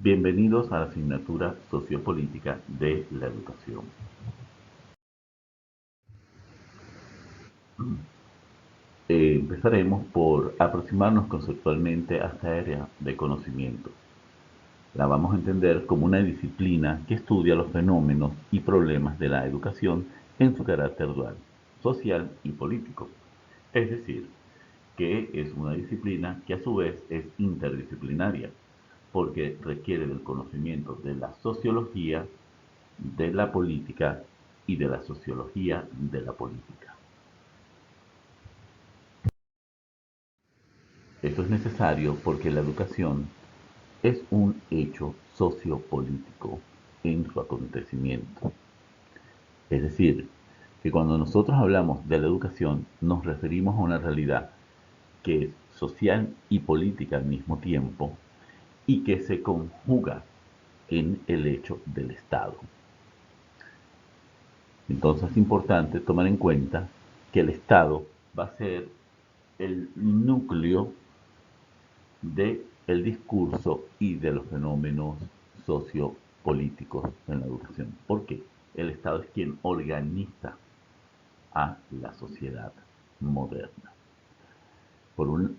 Bienvenidos a la asignatura Sociopolítica de la Educación. Empezaremos por aproximarnos conceptualmente a esta área de conocimiento. La vamos a entender como una disciplina que estudia los fenómenos y problemas de la educación en su carácter dual, social y político. Es decir, que es una disciplina que a su vez es interdisciplinaria, porque requiere del conocimiento de la sociología, de la política y de la sociología de la política. Esto es necesario porque la educación es un hecho sociopolítico en su acontecimiento. Es decir, que cuando nosotros hablamos de la educación nos referimos a una realidad que es social y política al mismo tiempo y que se conjuga en el hecho del Estado. Entonces es importante tomar en cuenta que el Estado va a ser el núcleo del discurso y de los fenómenos sociopolíticos en la educación. ¿Por qué? El Estado es quien organiza a la sociedad moderna.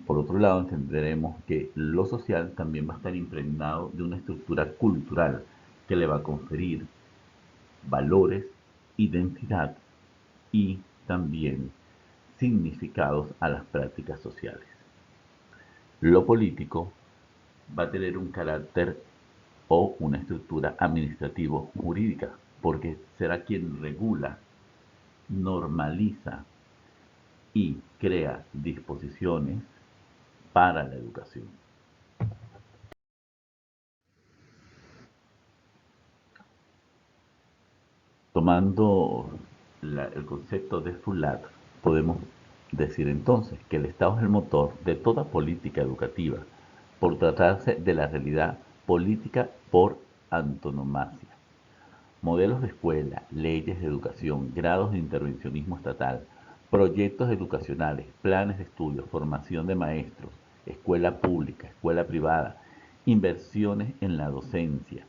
Por otro lado, entenderemos que lo social también va a estar impregnado de una estructura cultural que le va a conferir valores, identidad y también significados a las prácticas sociales. Lo político va a tener un carácter o una estructura administrativo-jurídica, porque será quien regula, normaliza y crea disposiciones para la educación. Tomando el concepto de Fulat, podemos decir entonces que el Estado es el motor de toda política educativa, por tratarse de la realidad política por antonomasia. Modelos de escuela, leyes de educación, grados de intervencionismo estatal, proyectos educacionales, planes de estudio, formación de maestros, escuela pública, escuela privada, inversiones en la docencia,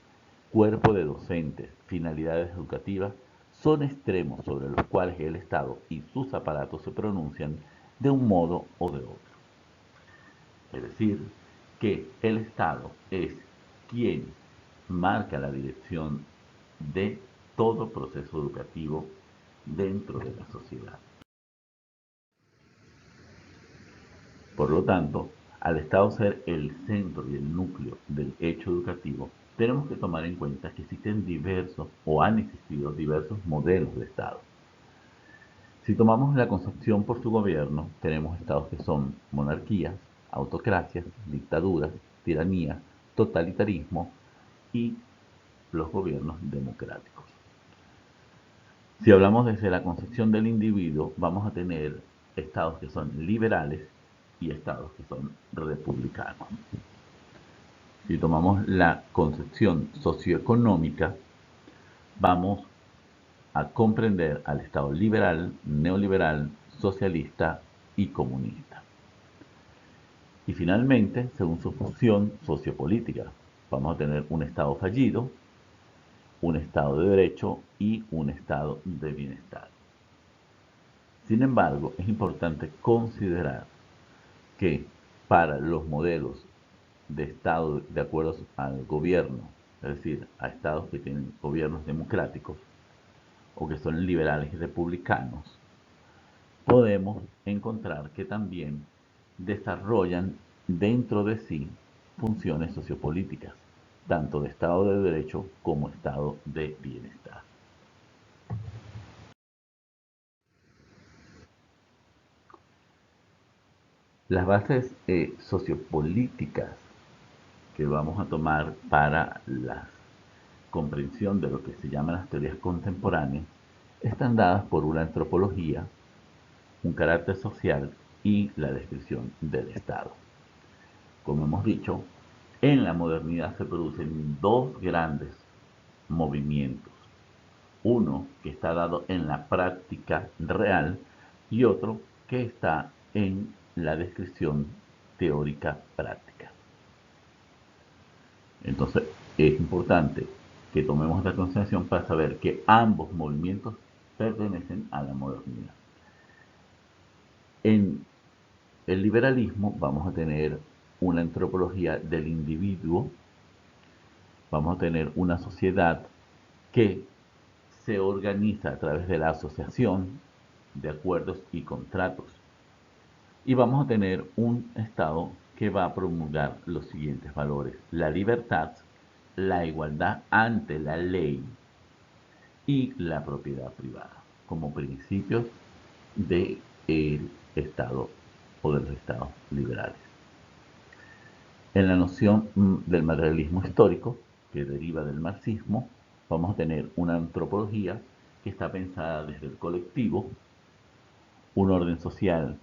cuerpo de docentes, finalidades educativas, son extremos sobre los cuales el Estado y sus aparatos se pronuncian de un modo o de otro. Es decir, que el Estado es quien marca la dirección de todo proceso educativo dentro de la sociedad. Por lo tanto, al Estado ser el centro y el núcleo del hecho educativo, tenemos que tomar en cuenta que existen diversos o han existido diversos modelos de Estado. Si tomamos la concepción por su gobierno, tenemos estados que son monarquías, autocracias, dictaduras, tiranías, totalitarismo y los gobiernos democráticos. Si hablamos desde la concepción del individuo, vamos a tener estados que son liberales y estados que son republicanos. Si tomamos la concepción socioeconómica, vamos a comprender al Estado liberal, neoliberal, socialista y comunista. Y finalmente, según su función sociopolítica, vamos a tener un Estado fallido, un Estado de derecho y un Estado de bienestar. Sin embargo, es importante considerar que para los modelos de Estado de acuerdo al gobierno, es decir, a estados que tienen gobiernos democráticos o que son liberales y republicanos, podemos encontrar que también desarrollan dentro de sí funciones sociopolíticas, tanto de Estado de Derecho como Estado de Bienestar. Las bases sociopolíticas que vamos a tomar para la comprensión de lo que se llaman las teorías contemporáneas están dadas por una antropología, un carácter social y la descripción del Estado. Como hemos dicho, en la modernidad se producen dos grandes movimientos. Uno que está dado en la práctica real y otro que está en la descripción teórica práctica. Entonces, es importante que tomemos esta consideración para saber que ambos movimientos pertenecen a la modernidad. En el liberalismo vamos a tener una antropología del individuo, vamos a tener una sociedad que se organiza a través de la asociación de acuerdos y contratos. Y vamos a tener un Estado que va a promulgar los siguientes valores: la libertad, la igualdad ante la ley y la propiedad privada como principios del Estado o de los Estados liberales. En la noción del materialismo histórico, que deriva del marxismo, vamos a tener una antropología que está pensada desde el colectivo, un orden social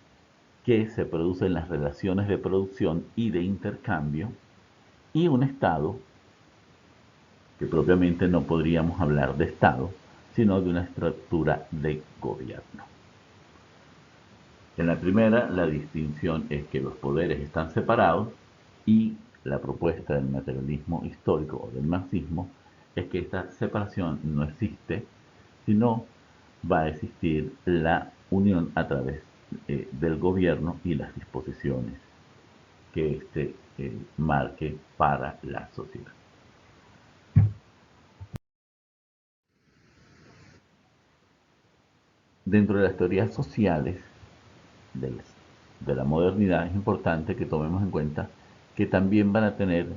que se produce en las relaciones de producción y de intercambio, y un Estado que propiamente no podríamos hablar de Estado, sino de una estructura de gobierno. En la primera, la distinción es que los poderes están separados, y la propuesta del materialismo histórico o del marxismo es que esta separación no existe, sino va a existir la unión a través del gobierno y las disposiciones que éste marque para la sociedad. Dentro de las teorías sociales del- de la modernidad es importante que tomemos en cuenta que también van a tener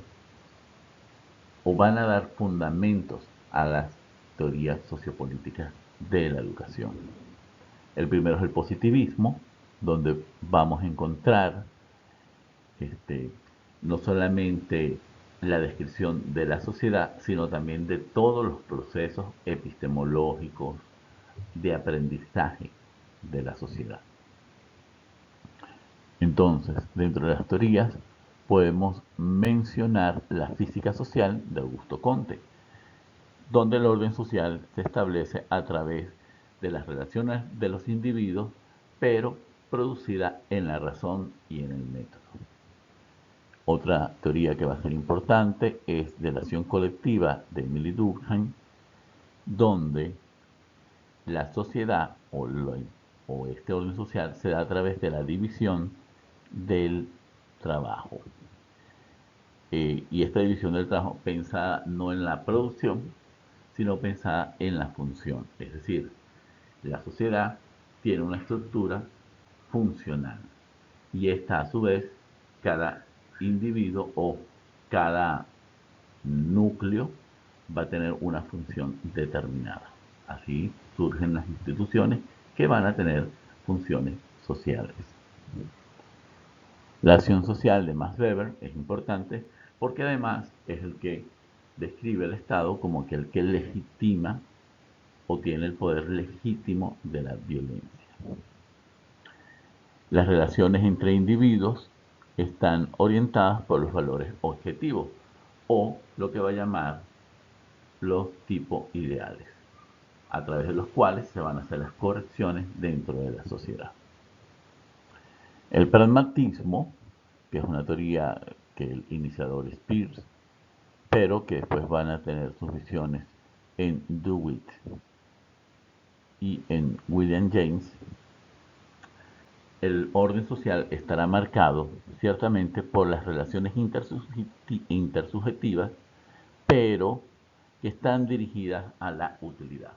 o van a dar fundamentos a las teorías sociopolíticas de la educación. El primero es el positivismo, donde vamos a encontrar no solamente la descripción de la sociedad, sino también de todos los procesos epistemológicos de aprendizaje de la sociedad. Entonces, dentro de las teorías podemos mencionar la física social de Augusto Comte, donde el orden social se establece a través de las relaciones de los individuos, pero producida en la razón y en el método. Otra teoría que va a ser importante es de la acción colectiva de Emily Durkheim, donde la sociedad o este orden social se da a través de la división del trabajo. Y esta división del trabajo pensada no en la producción, sino pensada en la función. Es decir, la sociedad tiene una estructura funcional, y esta a su vez, cada individuo o cada núcleo va a tener una función determinada. Así surgen las instituciones que van a tener funciones sociales. La acción social de Max Weber es importante porque además es el que describe al Estado como aquel que legitima o tiene el poder legítimo de la violencia. Las relaciones entre individuos están orientadas por los valores objetivos, o lo que va a llamar los tipos ideales, a través de los cuales se van a hacer las correcciones dentro de la sociedad. El pragmatismo, que es una teoría que el iniciador es Peirce, pero que después van a tener sus visiones en DeWitt y en William James. El orden social estará marcado ciertamente por las relaciones intersubjetivas, pero que están dirigidas a la utilidad.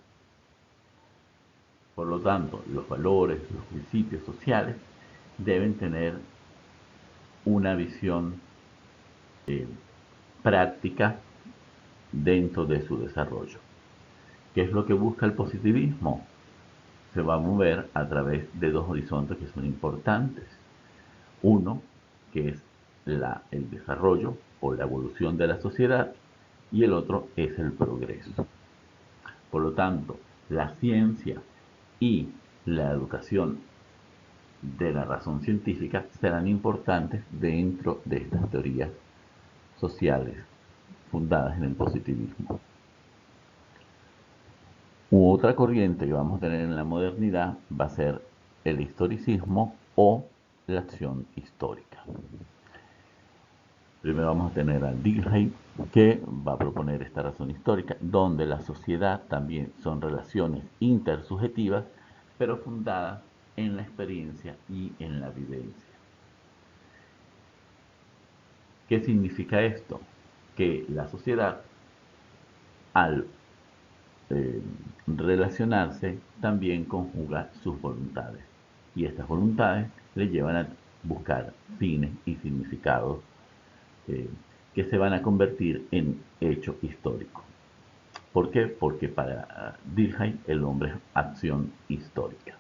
Por lo tanto, los valores, los principios sociales deben tener una visión práctica dentro de su desarrollo. ¿Qué es lo que busca el positivismo? Se va a mover a través de dos horizontes que son importantes. Uno, que es el desarrollo o la evolución de la sociedad, y el otro es el progreso. Por lo tanto, la ciencia y la educación de la razón científica serán importantes dentro de estas teorías sociales fundadas en el positivismo. Otra corriente que vamos a tener en la modernidad va a ser el historicismo o la acción histórica. Primero vamos a tener a Dilthey, que va a proponer esta razón histórica, donde la sociedad también son relaciones intersubjetivas, pero fundadas en la experiencia y en la vivencia. ¿Qué significa esto? Que la sociedad, al relacionarse, también conjuga sus voluntades. Y estas voluntades le llevan a buscar fines y significados eh, que se van a convertir en hecho histórico. ¿Por qué? Porque para Dilthey el hombre es acción histórica.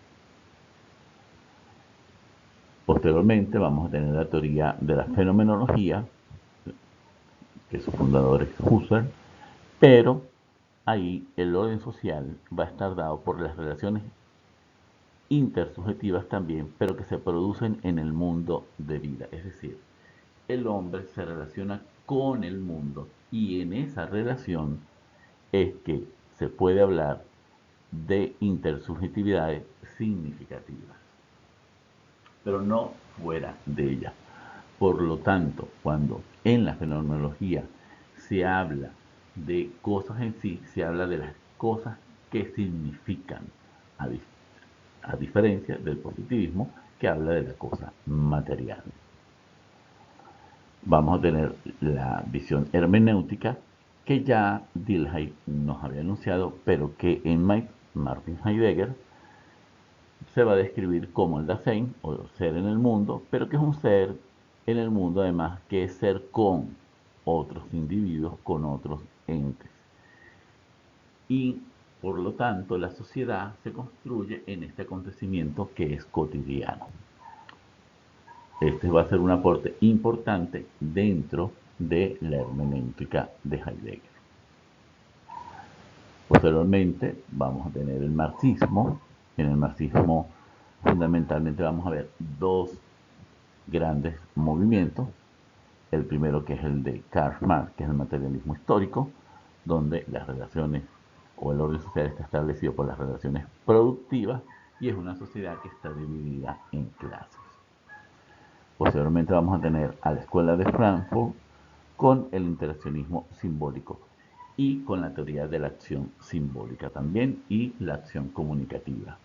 Posteriormente vamos a tener la teoría de la fenomenología, que su fundador es Husserl, pero ahí el orden social va a estar dado por las relaciones intersubjetivas también, pero que se producen en el mundo de vida. Es decir, el hombre se relaciona con el mundo y en esa relación es que se puede hablar de intersubjetividades significativas, pero no fuera de ella. Por lo tanto, cuando en la fenomenología se habla de cosas en sí, se habla de las cosas que significan, a, a diferencia del positivismo que habla de la cosa material. Vamos a tener la visión hermenéutica que ya Dilthey nos había anunciado, pero que en Martin Heidegger se va a describir como el Dasein, o ser en el mundo, pero que es un ser en el mundo además que es ser con otros individuos, con otros entes. Y por lo tanto la sociedad se construye en este acontecimiento que es cotidiano. Este va a ser un aporte importante dentro de la hermenéutica de Heidegger. Posteriormente vamos a tener el marxismo. En el marxismo fundamentalmente vamos a ver dos grandes movimientos. El primero, que es el de Karl Marx, que es el materialismo histórico, donde las relaciones o el orden social está establecido por las relaciones productivas y es una sociedad que está dividida en clases. Posteriormente vamos a tener a la escuela de Frankfurt con el interaccionismo simbólico y con la teoría de la acción simbólica también y la acción comunicativa.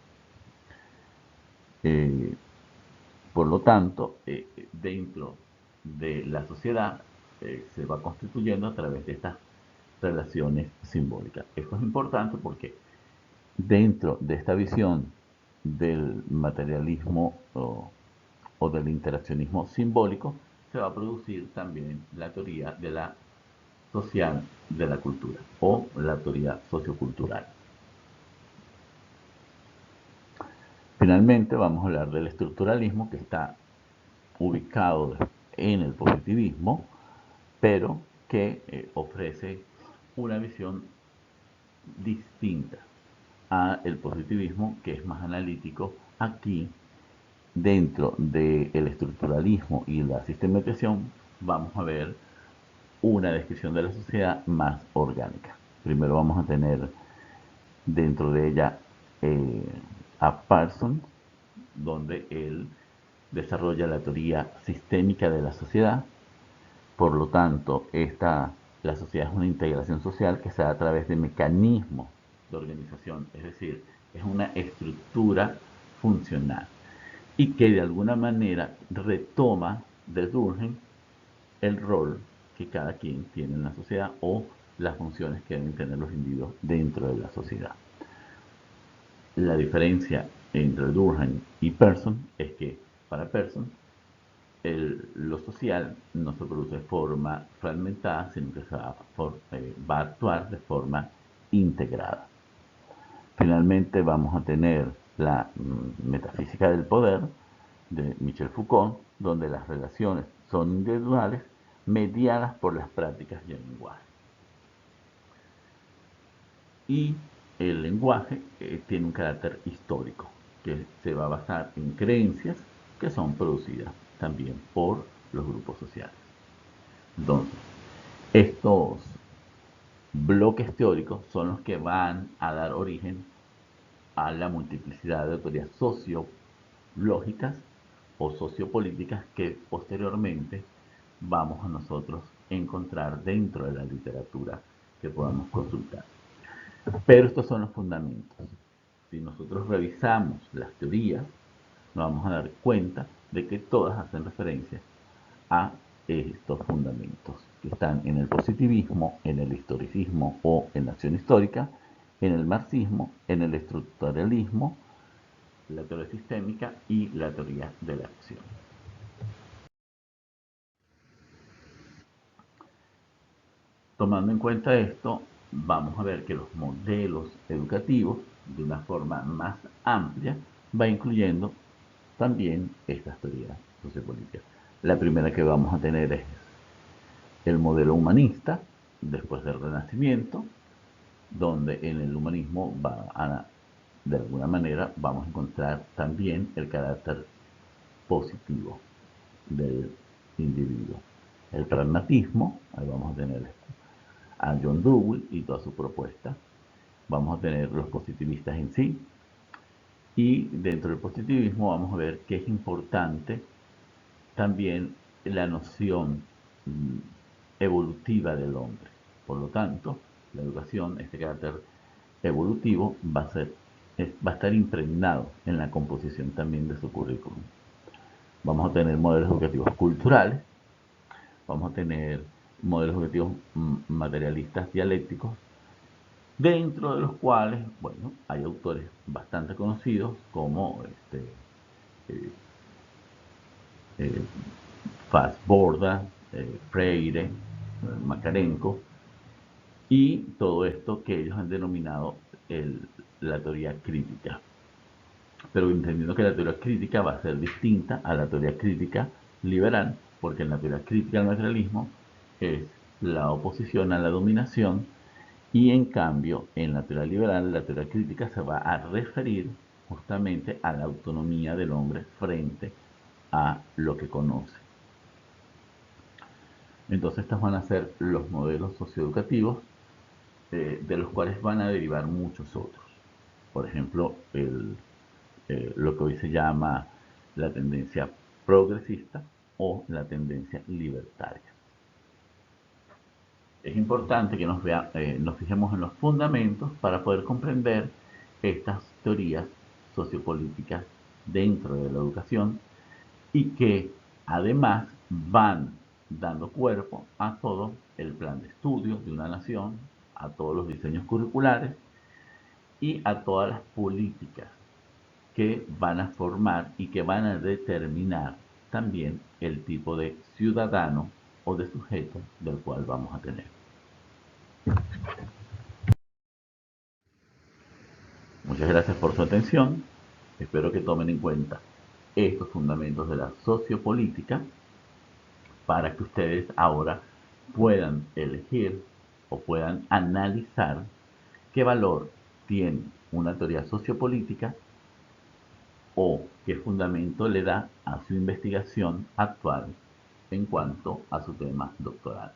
Eh, por lo tanto, dentro de la sociedad se va constituyendo a través de estas relaciones simbólicas. Esto es importante porque dentro de esta visión del materialismo o del interaccionismo simbólico, se va a producir también la teoría de la social de la cultura o la teoría sociocultural. Finalmente vamos a hablar del estructuralismo, que está ubicado en el positivismo, pero que ofrece una visión distinta a el positivismo, que es más analítico. Aquí, dentro del estructuralismo y la sistematización, vamos a ver una descripción de la sociedad más orgánica. Primero vamos a tener dentro de ella eh, a Parsons, donde él desarrolla la teoría sistémica de la sociedad. Por lo tanto, la sociedad es una integración social que se da a través de mecanismos de organización, es decir, es una estructura funcional y que de alguna manera retoma de Durkheim el rol que cada quien tiene en la sociedad o las funciones que deben tener los individuos dentro de la sociedad. La diferencia entre Durkheim y Persson es que para Persson lo social no se produce de forma fragmentada, sino que va a actuar de forma integrada. Finalmente vamos a tener la metafísica del poder de Michel Foucault, donde las relaciones son individuales mediadas por las prácticas y el lenguaje. Y el lenguaje tiene un carácter histórico, que se va a basar en creencias que son producidas también por los grupos sociales. Entonces, estos bloques teóricos son los que van a dar origen a la multiplicidad de teorías sociológicas o sociopolíticas que posteriormente vamos a nosotros encontrar dentro de la literatura que podamos consultar. Pero estos son los fundamentos. Si nosotros revisamos las teorías, nos vamos a dar cuenta de que todas hacen referencia a estos fundamentos que están en el positivismo, en el historicismo o en la acción histórica, en el marxismo, en el estructuralismo, la teoría sistémica y la teoría de la acción. Tomando en cuenta esto, vamos a ver que los modelos educativos, de una forma más amplia, va incluyendo también estas teorías sociopolíticas. La primera que vamos a tener es el modelo humanista, después del Renacimiento, donde en el humanismo de alguna manera vamos a encontrar también el carácter positivo del individuo. El pragmatismo, ahí vamos a tener a John Dewey y toda su propuesta. Vamos a tener los positivistas en sí. Y dentro del positivismo vamos a ver que es importante también la noción evolutiva del hombre. Por lo tanto, la educación, este carácter evolutivo, va a estar impregnado en la composición también de su currículum. Vamos a tener modelos educativos culturales, vamos a tener modelos educativos materialistas dialécticos, dentro de los cuales, bueno, hay autores bastante conocidos como eh, eh, Fassborda, Freire, Makarenko, y todo esto que ellos han denominado la teoría crítica. Pero entendiendo que la teoría crítica va a ser distinta a la teoría crítica liberal, porque en la teoría crítica al materialismo es la oposición a la dominación, y en cambio en la teoría liberal, la teoría crítica se va a referir justamente a la autonomía del hombre frente a lo que conoce. Entonces estos van a ser los modelos socioeducativos, de los cuales van a derivar muchos otros. Por ejemplo, lo que hoy se llama la tendencia progresista o la tendencia libertaria. Es importante que nos fijemos en los fundamentos para poder comprender estas teorías sociopolíticas dentro de la educación, y que además van dando cuerpo a todo el plan de estudios de una nación, a todos los diseños curriculares y a todas las políticas que van a formar y que van a determinar también el tipo de ciudadano o de sujeto del cual vamos a tener. Muchas gracias por su atención. Espero que tomen en cuenta estos fundamentos de la sociopolítica para que ustedes ahora puedan elegir o puedan analizar qué valor tiene una teoría sociopolítica o qué fundamento le da a su investigación actual en cuanto a su tema doctoral.